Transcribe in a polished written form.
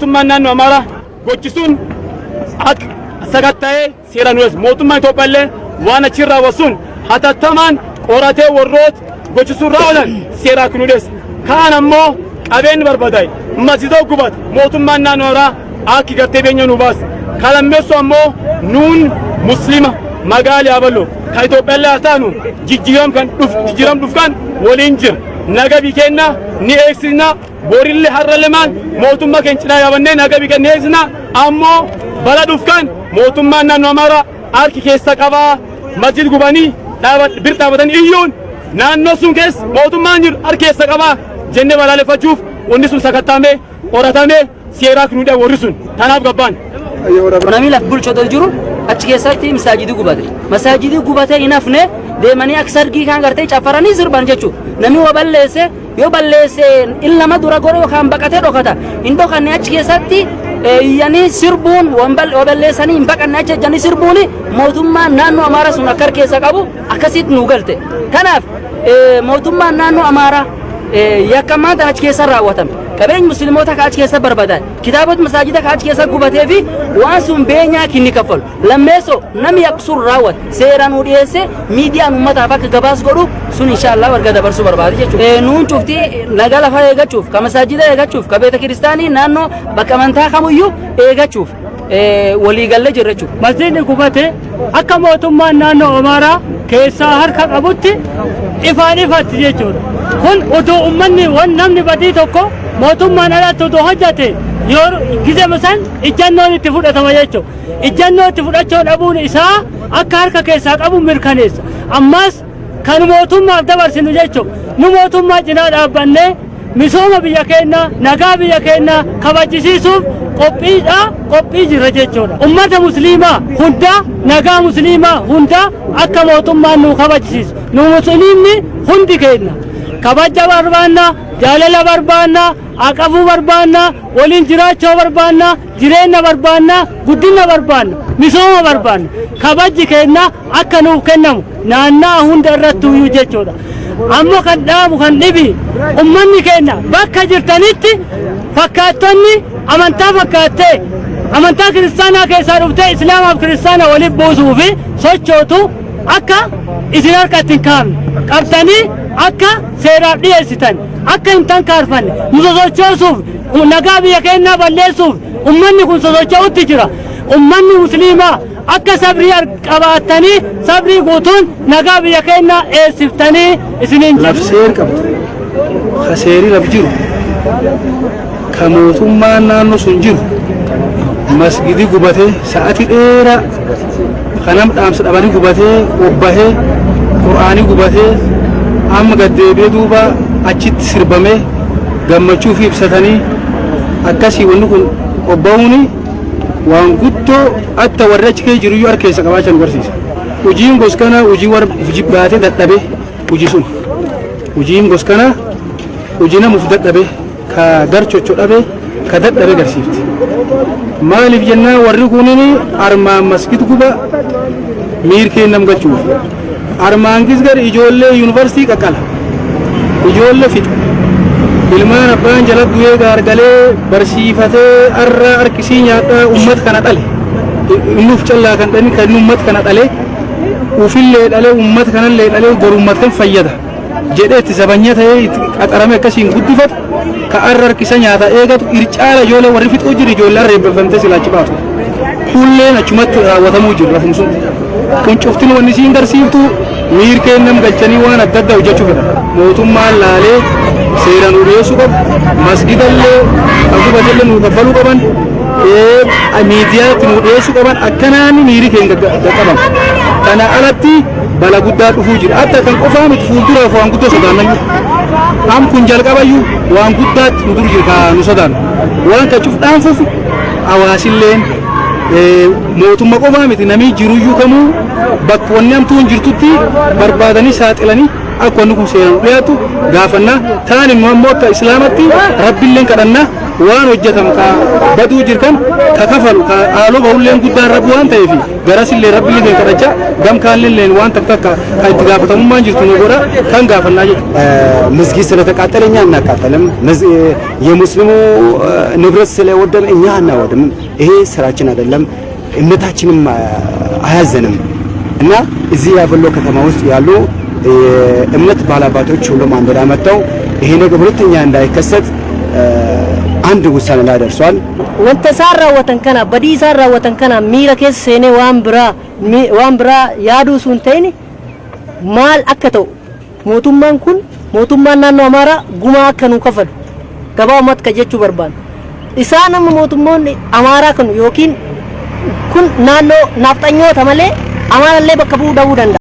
موتمان نمارا قدسون حق سقطة سيران وز موتمان توبله وانا شرّا وسون حتى تمان قرأته والروت قدسون راولن سيرا كنودس كان أمو أبين برباداي مسجدو قبض موتمان نمارا آكي کرتے بینیو نوباس كلام مسو أمو نون مسلمة مقالي أبلو كايتو بله أتانو جيجيرام دفكان ولينجر نجا بيكنا نيكسنا بوريل حرلمان موتما كنشنا يابنة نجا بيكنا نيكسنا أمو بلا دفكان موتما نانومارا أركي كيسا كوا مسجد غباني دعوت بيرتابتن إيون نانوسون كيس موتما نير أركي كيسا كوا جنة ولا لفجوف ونسون سكتامه أوراتامه سيراك نودا ورسون تناب غبان نامي لفبول شدل جرو أشكيساتي مساجد غبادي مساجد غبادي ينافنه deemanii akka sargii kan gartee cafaranii sirban jechuudha namni yoo balleesse illa madura goroo kan baqatee dhokata hin dhokanne achi keessatti yani sirbuun waballeessanii hin baqanne achi jani sirbuun mootummaan naannoo Amaaraa sun akka keessa qabu akkasitti nu galte kanaaf mootummaan naannoo Amaaraa yakkamata achi keessa raawwatame qabeenya musliimoota ka achi keessa barbaadan kitaabota masaajida ka achi keessa gubatee fi waan sun beenyaa kinni kafalu lammeeso nami yaksur raawwat seeraan u dhiyeesse miidiyaan ummataaf akka gabaas godhu sun inshallah warga dabarsuu barbaade jechuudha nuun cufti nagaa lafa eegachuuf ka masaajida eegachuuf ka beeta kiristaanii naannoo bakka amantaa kamuyyuu eegachuuf walii galle jirra jechuudha masjidni gubate akka mootummaan naannoo Amaaraa keessaa harka qabutti ifaan ifatti jechuudha kun utuu ummanni wan namni badii tokko mootummaan alatti utuu hojjate yoo gizema san ijjannoon itti fudhatama jechuudha ijjannoo itti fudhachuu dhabuun isaa akka harka keessaa qabu mirkaneessa ammas kan mootummaaf dabarsinu jechuudha nu mootummaa cinaa dhaabbannee misooma biyya keenya nagaa biyya keenya kabajisiisuuf qophii jira jechuudha ummata musliimaa hunda nagaa musliimaa hunda akka mootummaan nu kabajisiisu nu musliimni hundi keenya kabaja barbaanna jaalala barbaanna aqafuu barbaanna waliin jiraachuu barbaanna jireenya barbaanna guddina barbaanna misooma barbaanna kabaji keenya akka nuuf kennamu naannaa hunda irratti uyyuu jechuudha ammo kan dhaabu kan dhibi ummanni keenya bakka jirtanitti fakkaattonni amantaa fakkaattee amantaa kiristaanaa keessaa dhuftee islaamaaf kiristaana waliin buusuu fi sochootu akka isin harkatti hin kaafne qabtanii akka seeraaf dhiyeessitan akka hin tankaarfanne nu sosochoosuuf nagaa biyya keenyaa balleessuuf ummanni kun sosocho'utti jira ummanni musliimaa akka sabrii qabaatanii sabrii guutuun nagaa biyya keenyaa eessiftanii isiniin lafseer qabdu khaseeri laf jiru ka mootummaan naannoo sun jiru masgidi gubatee sa'atii dheeraa kanam dhaamsa dhabanii gubatee obbahee qur'aanii gubatee amma gaddeebee duuba achitti sirbamee gammachuu fi ibsatanii akkasii wanni kun obbahuuni waan guddoo atta warra achi kee jiruyyuu harkeessa qabaachan barsiisa hojiin goskana hojii jibbaatee dadhabee hojii sun hojiin goskana hojii namuuf dadhabee ka garchocho dhabee ka dadhabee garsiifti maaliif jennaa warri kunini armaan masgid guba miirkee nam galchuuf armaan gisgar ijoollee yuunivarsiitii qaqqala ijoollee fixa ilmaan abbaan jala du'ee gaargalee barsiifatee arra harkisii nyaadhaa ummat kana dhale innuuf callaa kan dhani kan ummat kana dhale ufillee dhale ummat kanallee dhale bor ummat kan fayyada jedheetti zabanya ta'ee qaxarame akkasiin guddifatu ka arra harkisa nyaata eegatu ircaala ijoollee warri fixuu jiru ijoollee reebbifamtee silaachi baatu kulleen achumatti raawwatamuu jiru lafum sun kun cuftin wanni siin garsiiftu miirkeen nam galchanii waan adda addaa hojjechuu fedha mootummaan laalee seeraan dhiyeessuu qabu masgidallee agubatallee nu kaffaluu qaban miidiyaatti nu dhiyeessuu qaban akkanaan miiri keenya qaqqaban kana alatti bala guddaa dhufuu jira akka kan qofaa miti fuulduraaf waan guddaa sodaanna am kun jalqabayyuu waan guddaatti nu dur jira nu sodaan waan ka cuf dhaanfuuf hawaasilleen mootummaa qofaa miti namni jiruyyuu kamuu bakka wanni amtuun jirtutti barbaadanii saaxilanii akka wanni kun seeraan dhiyaatu gaafannaa taan immoo ammoo akka islaamatti rabbiilleen kadhannaa waan hojjetamu ka baduu jirkan ka kafalu ka haaloo bahulleen guddaan rabbi waan ta'eef garasillee rabbiilleen kadhachaa gamkaalleen waan takka ka itti gaafatamummaan jirtu nu godha kan gaafannaa jechuudha. መስጊድ ስለተቃጠለ እኛ እናቃጠልም፣ የሙስሊሙ ንብረት ስለወደመ እኛ አናወድም። ይሄ ስራችን አይደለም፣ እምነታችንም አያዘንም እና እዚህ ያበሎ ከተማ ውስጥ ያሉ እምነት ባላባቶች ሁሉም አንድ ላይ መጥተው ይሄ ነገር ሁለተኛ እንዳይከሰት አንድ ውሳኔ ላይ ደርሷል። ወንተ ሳራ ወተንከና በዲ ሳራ ወተንከና ሚራ ከስ ሴኔ ዋንብራ ያዱ ሱንተይኒ ማል አከተው ሞቱማን ኩን ሞቱማን ናኖ አማራ ጉማ ከኑ ከፈሉ ገባው መት ከጀቹ በርባን ኢሳንም ሞቱሞን አማራ ከኑ ዮኪን ኩን ናኖ ናፍጠኞ ተመለ አማራ ላይ በከቡ ደው ደንዳ